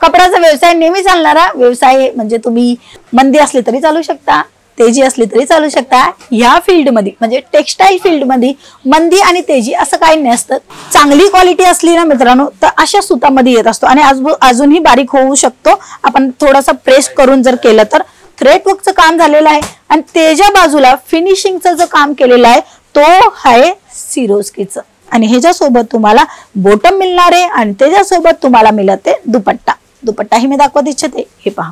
कपड्याचा व्यवसाय नेहमी चालणारा व्यवसाय म्हणजे तुम्ही मंदी असली तरी चालू शकता, तेजी असली तरी चालू शकता. या फील्ड मध्ये म्हणजे टेक्सटाईल फील्ड मध्ये मंदी आणि तेजी असं काही नसतं. चांगली क्वालिटी असली ना मित्रांनो तर अशा सुतामध्ये येत असतो आणि अजूनही बारीक होऊ शकतो. आपण थोडासा प्रेस करून जर केलं तर थ्रेड वर्कचं काम झालेलं आहे आणि त्याच्या बाजूला फिनिशिंगचं जे काम केलेलं आहे तो आहे सिरोस्कीचं. आणि ह्याच्यासोबत तुम्हाला बॉटम मिळणार आहे आणि त्याच्यासोबत तुम्हाला मिळते दुपट्टा. दुपट्टाही मी दाखवत इच्छिते, हे पहा.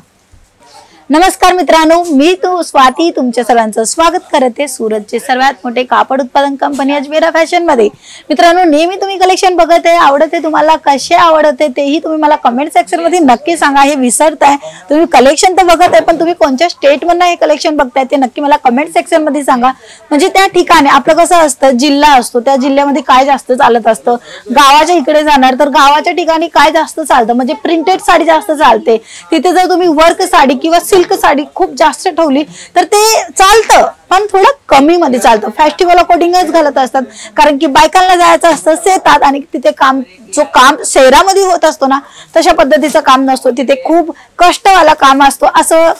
नमस्कार मित्रांनो, मी स्वाती तुमच्या सर्वांचं स्वागत करते सूरतचे सर्वात मोठे कापड उत्पादन कंपनी अजमेरा फॅशन मध्ये. मित्रांनो, नेहमी तुम्ही कलेक्शन बघत आहे, आवडते तुम्हाला, कसे आवडते तेही तुम्ही मला कमेंट सेक्शन मध्ये नक्की सांगा. हे विसरताय तुम्ही, कलेक्शन तर बघत आहे पण तुम्ही कोणत्या स्टेट मधून हे कलेक्शन बघताय ते नक्की मला कमेंट सेक्शन मध्ये सांगा. म्हणजे त्या ठिकाणी आपलं कसं असतं, जिल्हा असतो त्या जिल्ह्यामध्ये काय जास्त चालत असतं, गावाच्या इकडे जाणार तर गावाच्या ठिकाणी काय जास्त चालतं, म्हणजे प्रिंटेड साडी जास्त चालते. तिथे जर तुम्ही वर्क साडी किंवा सिल्क साडी खूप जास्त ठेवली तर ते चालतं पण थोडं कमी मध्ये चालतं. फेस्टिवल अकॉर्डिंगच घालत असतात कारण की बायकांना जायचं असतं शेतात आणि तिथे काम शहरामध्ये होत असतो ना तशा पद्धतीचं काम नसतो, तिथे खूप कष्टवाला काम असतो असं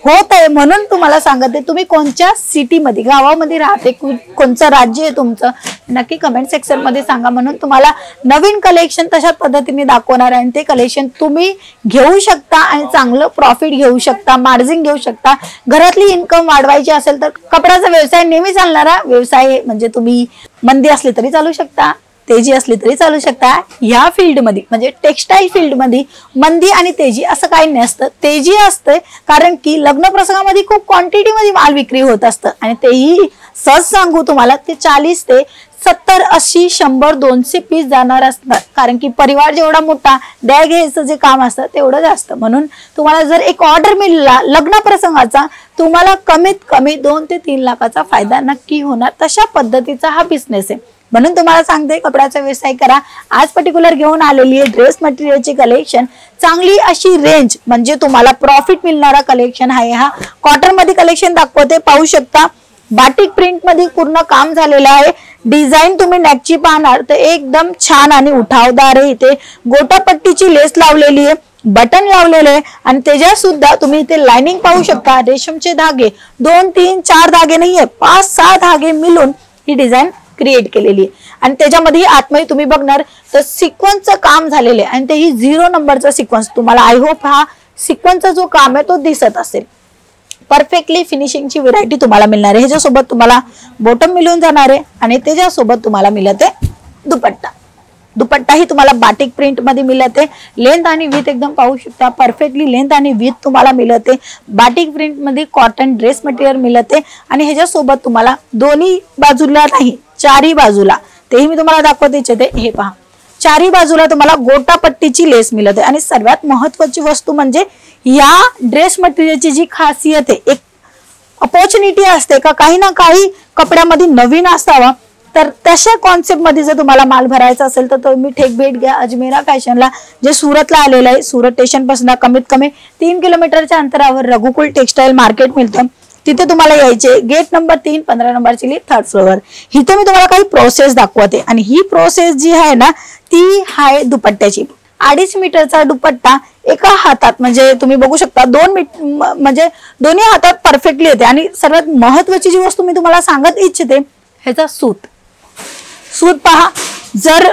होत आहे. म्हणून तुम्हाला सांगते तुम्ही कोणत्या सिटी मध्ये गावामध्ये राहते, कोणतं राज्य आहे तुमचं नक्की कमेंट सेक्शन मध्ये सांगा. म्हणून तुम्हाला नवीन कलेक्शन तशा पद्धतीने दाखवणार आहे आणि ते कलेक्शन तुम्ही घेऊ शकता आणि चांगलं प्रॉफिट घेऊ शकता, मार्जिन घेऊ शकता. घरातली इन्कम वाढवायची असेल तर कपड्याचा व्यवसाय नेहमी चालणारा व्यवसाय म्हणजे तुम्ही मंदी असली तरी चालू शकता, तेजी असली तरी चालू शकता. या फील्ड मध्ये म्हणजे टेक्सटाईल फील्ड मध्ये मंदी आणि तेजी असं काही नसतं. तेजी असते कारण की लग्न प्रसंगामध्ये खूप क्वांटिटी मध्ये माल विक्री होत असतं आणि तेही सहज सांगू तुम्हाला ते 40 ते 70, 80, 100, 200 पीस जाणार असतात कारण की परिवार जेवढा मोठा द्या घ्यायचं जे काम असतं तेवढं जास्त. म्हणून तुम्हाला जर एक ऑर्डर मिळाला लग्न प्रसंगाचा तुम्हाला कमीत कमी 2 ते 3 लाखाचा फायदा नक्की होणार. तशा पद्धतीचा हा बिझनेस आहे. म्हणून तुम्हाला सांगते कपड्याचा व्यवसाय करा. आज पर्टिक्युलर घेऊन आलेली आहे ड्रेस मटेरियलची कलेक्शन, चांगली अशी रेंज म्हणजे तुम्हाला प्रॉफिट मिळणारा कलेक्शन आहे. हा कॉटन मध्ये कलेक्शन दाखवते, पाहू शकता. बाटिक प्रिंट मध्ये पूर्ण काम झालेलं आहे. डिझाईन तुम्ही नेकची पाहणार तर एकदम छान आणि उठावदार आहे. इथे गोटापट्टीची लेस लावलेली आहे, बटन लावलेले आहे आणि त्याच्या सुद्धा तुम्ही इथे लाइनिंग पाहू शकता. रेशमचे धागे 2, 3, 4 धागे नाहीये, 5, 6 धागे मिळून ही डिझाईन क्रिएट केलेली आहे. आणि त्याच्यामध्ये आतमध्ये तुम्ही बघणार तर सिक्वेन्सचं काम झालेलं आहे आणि तेही 0 नंबरचा सिक्वेन्स. तुम्हाला आय होप हा सिक्वेन्सचा जो काम आहे तो दिसत असेल. परफेक्टली फिनिशिंगची व्हरायटी तुम्हाला मिळणार आहे. ह्याच्यासोबत तुम्हाला बॉटम मिळून जाणार आहे आणि त्याच्यासोबत तुम्हाला मिळते दुपट्टा. दुपट्टाही तुम्हाला बाटिक प्रिंट मध्ये मिळते. लेंथ आणि विथ एकदम पाहू शकता, परफेक्टली लेंथ आणि विथ तुम्हाला मिळते. बाटिक प्रिंट मध्ये कॉटन ड्रेस मटेरियल मिळते आणि ह्याच्यासोबत तुम्हाला दोन्ही बाजूला नाही चारही बाजूला तेही मी तुम्हाला दाखवते इच्छिते. हे पहा, चारही बाजूला तुम्हाला गोटापट्टीची लेस मिळते आणि सर्वात महत्वाची वस्तू म्हणजे या ड्रेस मटेरियलची जी खासियत आहे, एक अपॉर्च्युनिटी असते का काही ना काही कपड्यामध्ये नवीन असावा तर तशा कॉन्सेप्ट मध्ये जर तुम्हाला माल भरायचा असेल तर तुम्ही थेट भेट घ्या अजमेरा फॅशनला, जे सुरतला आलेलं आहे. सुरत स्टेशन पासून कमीत कमी 3 किलोमीटरच्या अंतरावर रघुकुल टेक्सटाईल मार्केट मिळतं. तिथे तुम्हाला यायचे. गेट नंबर 3, 15 नंबरची लिफ्ट 3rd फ्लोअर. इथे मी तुम्हाला काही प्रोसेस दाखवते आणि ही प्रोसेस जी आहे ना ती आहे दुपट्ट्याची. 2.5 मीटरचा दुपट्टा एका हातात म्हणजे तुम्ही बघू शकता 2 मीटर म्हणजे दोन्ही हातात परफेक्टली येते. आणि सर्वात महत्वाची जी वस्तू मी तुम्हाला सांगत इच्छिते ह्याचा सूत. सूत पहा, जर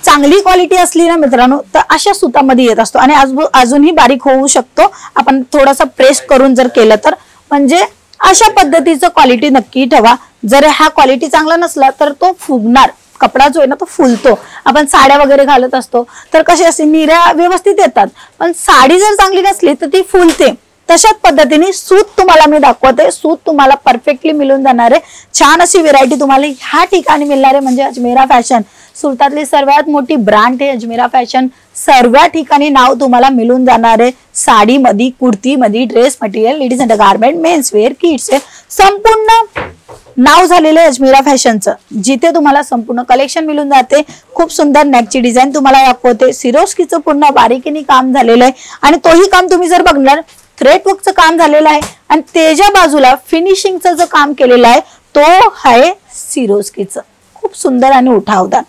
चांगली क्वालिटी असली ना मित्रांनो तर अशा सुतामध्ये येत असतो आणि अजूनही बारीक होऊ शकतो. आपण थोडासा प्रेस करून जर केलं तर म्हणजे अशा पद्धतीचं क्वालिटी नक्की ठेवा. जर हा क्वालिटी चांगला नसला तर तो फुगणार. कपडा जो आहे ना तो फुलतो. आपण साड्या वगैरे घालत असतो तर कशी असते निऱ्या व्यवस्थित येतात पण साडी जर चांगली नसली तर ती फुलते. तशाच पद्धतीने सूत तुम्हाला मी दाखवते. सूत तुम्हाला परफेक्टली मिळून जाणार आहे. छान अशी व्हरायटी तुम्हाला ह्या ठिकाणी मिळणार आहे म्हणजे अजमेरा फॅशन. सुरतातली सर्वात मोठी ब्रँड आहे अजमेरा फॅशन. सर्व ठिकाणी नाव तुम्हाला मिळून जाणार आहे. साडी मध्ये, कुर्ती मध्ये, dress material, ladies under garment, mens wear, kids wear, संपूर्ण नाव झालेलं आहे अजमेरा फॅशनचं, जिथे तुम्हाला संपूर्ण कलेक्शन मिळून जाते. खूप सुंदर नेकची डिझाईन तुम्हाला दाखवते. सिरोस्कीचं पूर्ण बारीकीने काम झालेलं आहे आणि तोही काम तुम्ही जर बघणार थ्रेड वर्कचं काम झालेलं आहे आणि त्याच्या बाजूला फिनिशिंगचं जो काम केलेलं आहे तो आहे सिरोस्कीचं. खूप सुंदर आणि उठावदार.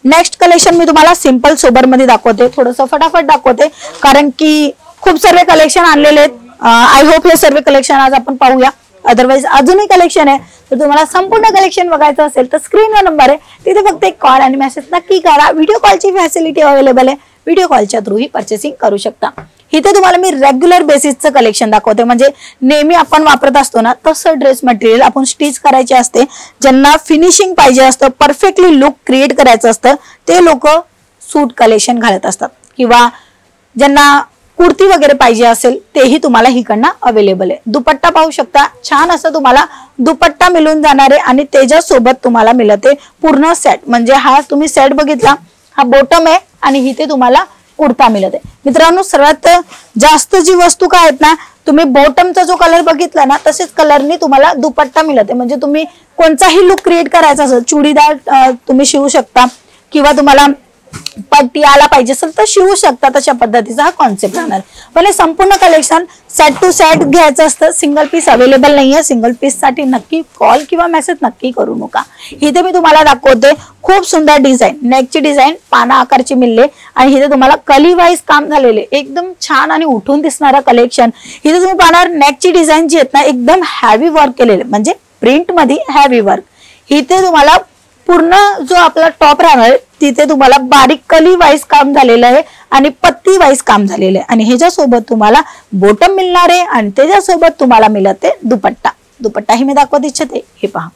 नेक्स्ट कलेक्शन मी तुम्हाला सिंपल सोबर मध्ये दाखवते, थोडंसं फटाफट दाखवते कारण की खूप सर्व कलेक्शन आणलेले आहेत. आय होप हे सर्व कलेक्शन आज आपण पाहूया. अदरवाइज अजूनही कलेक्शन आहे, तर तुम्हाला संपूर्ण कलेक्शन बघायचं असेल तर स्क्रीनवर नंबर आहे, तिथे फक्त एक कॉल आणि मेसेज नक्की करा. व्हिडिओ कॉलची फॅसिलिटी अवेलेबल आहे, व्हिडिओ कॉलच्या थ्रूही परचेसिंग करू शकता. इथे तुम्हाला मी रेग्युलर बेसिसचं कलेक्शन दाखवते, म्हणजे नेहमी आपण वापरत असतो ना तसं ड्रेस मटेरियल आपण स्टिच करायचे असते. ज्यांना फिनिशिंग पाहिजे असतं, परफेक्टली लुक क्रिएट करायचं असतं, ते लोक सूट कलेक्शन घालत असतात, किंवा ज्यांना कुर्ती वगैरे पाहिजे असेल तेही तुम्हाला हिकडनं अवेलेबल आहे. दुपट्टा पाहू शकता, छान असं तुम्हाला दुपट्टा मिळून जाणार आहे आणि त्याच्यासोबत तुम्हाला मिळते पूर्ण सेट. म्हणजे हा तुम्ही सेट बघितला, हा बॉटम आहे आणि इथे तुम्हाला कुर्ता मिळते. मित्रांनो, सर्वात जास्त जी वस्तू काय आहेत ना, तुम्ही बॉटमचा जो कलर बघितला ना तसेच कलरनी तुम्हाला दुपट्टा मिळते. म्हणजे तुम्ही कोणताही लुक क्रिएट करायचा असेल, चुडीदार तुम्ही शिवू शकता, किंवा तुम्हाला पट्टी आला पाहिजे असेल तर शिवू शकता. तशा पद्धतीचा हा कॉन्सेप्ट राहणार. पण हे संपूर्ण कलेक्शन सेट टू सेट घ्यायचं असतं, सिंगल पीस अवेलेबल नाहीये. सिंगल पीस साठी नक्की कॉल किंवा मेसेज नक्की करू नका. इथे मी तुम्हाला दाखवते खूप सुंदर डिझाईन, नेकची डिझाईन पाना आकारची मिळले आणि इथे तुम्हाला कली वाईज काम झालेले एकदम छान आणि उठून दिसणारा कलेक्शन. इथे तुम्ही पाहणार नेकची डिझाईन जी आहेत ना एकदम हॅवी वर्क केलेले, म्हणजे प्रिंट मध्ये हॅवी वर्क. इथे तुम्हाला पूर्ण जो आपला टॉप राहणार तिथे तुम्हाला बारीक कली वाईज काम झालेलं आहे आणि पत्ती वाईज काम झालेलं आहे. आणि ह्याच्यासोबत तुम्हाला बॉटम मिळणार आहे आणि त्याच्यासोबत तुम्हाला मिळते दुपट्टा. दुपट्टाही मी दाखवत इच्छिते. हे पहा,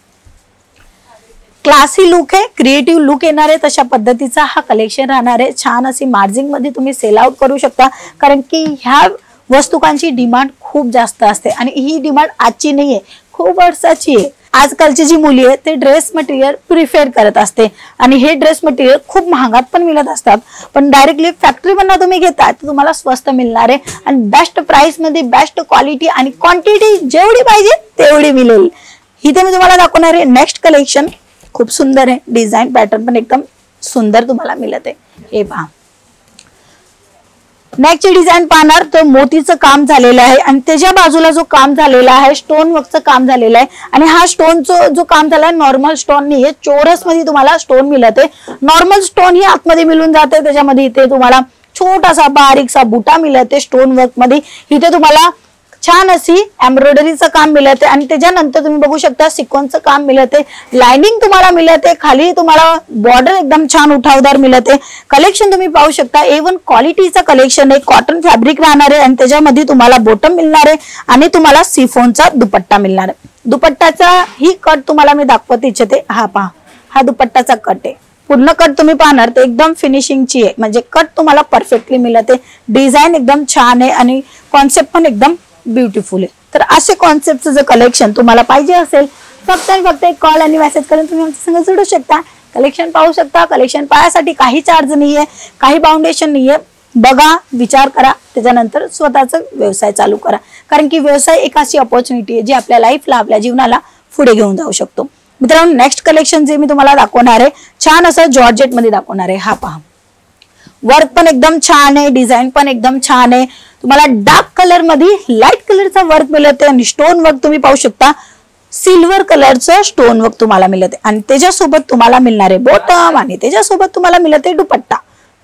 क्लासी लुक आहे, क्रिएटिव्ह लुक येणार आहे, तशा पद्धतीचा हा कलेक्शन राहणार आहे. छान अशी मार्जिन मध्ये तुम्ही सेल आउट करू शकता, कारण की ह्या वस्तूकांची डिमांड खूप जास्त असते आणि ही डिमांड आजची नाहीये, खूप वर्षाची आहे. आजकालची जी मुली आहे ते ड्रेस मटेरियल प्रिफर करत असते आणि हे ड्रेस मटेरियल खूप महागात पण मिळत असतात. पण डायरेक्टली फॅक्टरी मधून तुम्ही घेता तर तुम्हाला स्वस्त मिळणार आहे आणि बेस्ट प्राइस मध्ये बेस्ट क्वालिटी आणि क्वांटिटी जेवढी पाहिजे तेवढी मिळेल. इथे मी तुम्हाला दाखवणार आहे नेक्स्ट कलेक्शन. खूप सुंदर आहे, डिझाईन पॅटर्न पण एकदम सुंदर तुम्हाला मिळत आहे. हे पहा, नेकची डिझाईन पाहणार तर मोतीचं काम झालेलं आहे आणि त्याच्या बाजूला जो काम झालेला आहे स्टोन वर्कचं काम झालेलं आहे. आणि हा स्टोनचं जो काम झालाय नॉर्मल स्टोन नाहीये, चोरस मध्ये तुम्हाला स्टोन मिळते. नॉर्मल स्टोन ही आतमध्ये मिळून जाते, त्याच्यामध्ये इथे तुम्हाला छोटासा बारीकसा बुटा मिळते स्टोन वर्क मध्ये. इथे तुम्हाला छान अशी एम्ब्रॉयडरीचं काम मिळते आणि त्याच्यानंतर तुम्ही बघू शकता सिक्वेन्सचं काम मिळते, लाइनिंग तुम्हाला मिळते, खाली तुम्हाला बॉर्डर एकदम छान उठावदार मिळते. कलेक्शन तुम्ही पाहू शकता, A1 क्वालिटीचं कलेक्शन आहे, कॉटन फॅब्रिक राहणार आहे आणि त्याच्यामध्ये तुम्हाला बॉटम मिळणार आहे आणि तुम्हाला सिफॉनचा दुपट्टा मिळणार आहे. दुपट्टाचा ही कट तुम्हाला मी दाखवत इच्छिते. हा पहा, हा दुपट्टाचा कट आहे. पूर्ण कट तुम्ही पाहणार ते एकदम फिनिशिंगची आहे, म्हणजे कट तुम्हाला परफेक्टली मिळते. डिझाईन एकदम छान आहे आणि कॉन्सेप्ट पण एकदम ब्युटिफुल आहे. तर असे कॉन्सेप्टचं जर कलेक्शन तुम्हाला पाहिजे असेल फक्त आणि फक्त एक कॉल आणि मेसेज करून तुम्ही आमच्या संग जोडू शकता, कलेक्शन पाहू शकता. कलेक्शन पाहण्यासाठी काही चार्ज नाहीये, काही बाउंडेशन नाहीये. बघा, विचार करा, त्याच्यानंतर स्वतःचा व्यवसाय चालू करा, कारण की व्यवसाय एक अशी अपॉर्च्युनिटी आहे जी आपल्या लाईफला, आपल्या जीवनाला पुढे घेऊन जाऊ शकतो. मित्रांनो, नेक्स्ट कलेक्शन जे मी तुम्हाला दाखवणार आहे छान असं जॉर्जेट मध्ये दाखवणार आहे. हा पहा, वर्क पण एकदम छान आहे, डिझाईन पण एकदम छान आहे. तुम्हाला डार्क कलर मध्ये लाईट कलरचा वर्क मिळते आणि स्टोन वर्क तुम्ही पाहू शकता, सिल्वर कलरचं स्टोन वर्क तुम्हाला मिळते आणि त्याच्यासोबत तुम्हाला मिळणार आहे बॉटम आणि त्याच्यासोबत तुम्हाला मिळते दुपट्टा.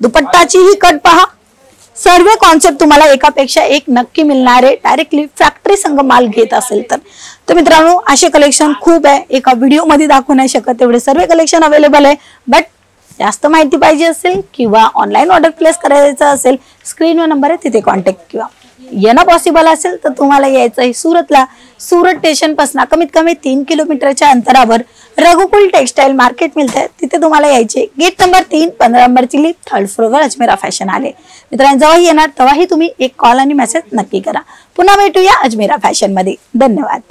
दुपट्टाची ही कट पहा. सर्व कॉन्सेप्ट तुम्हाला एकापेक्षा एक नक्की मिळणार आहे डायरेक्टली फॅक्टरी संग माल घेत असेल तर. मित्रांनो, असे कलेक्शन खूप आहे, एका व्हिडिओ मध्ये दाखवू नाही शकत तेवढे सर्व कलेक्शन अवेलेबल आहे. बट जास्त माहिती पाहिजे असेल किंवा ऑनलाईन ऑर्डर प्लेस करायचं असेल, स्क्रीनवर नंबर आहे तिथे कॉन्टॅक्ट किंवा येणं पॉसिबल असेल तर तुम्हाला यायचं आहे सुरतला. सुरत स्टेशन पासून कमीत कमी 3 किलोमीटरच्या अंतरावर रघुकुल टेक्सटाईल मार्केट मिळते, तिथे तुम्हाला यायचे. गेट नंबर 3, 15 नंबरची लिफ्ट, 3rd फ्लोअरवर अजमेरा फॅशन आले. मित्रांनो, जेव्हाही येणार तेव्हाही तुम्ही एक कॉल आणि मेसेज नक्की करा. पुन्हा भेटूया अजमेरा फॅशन मध्ये. धन्यवाद.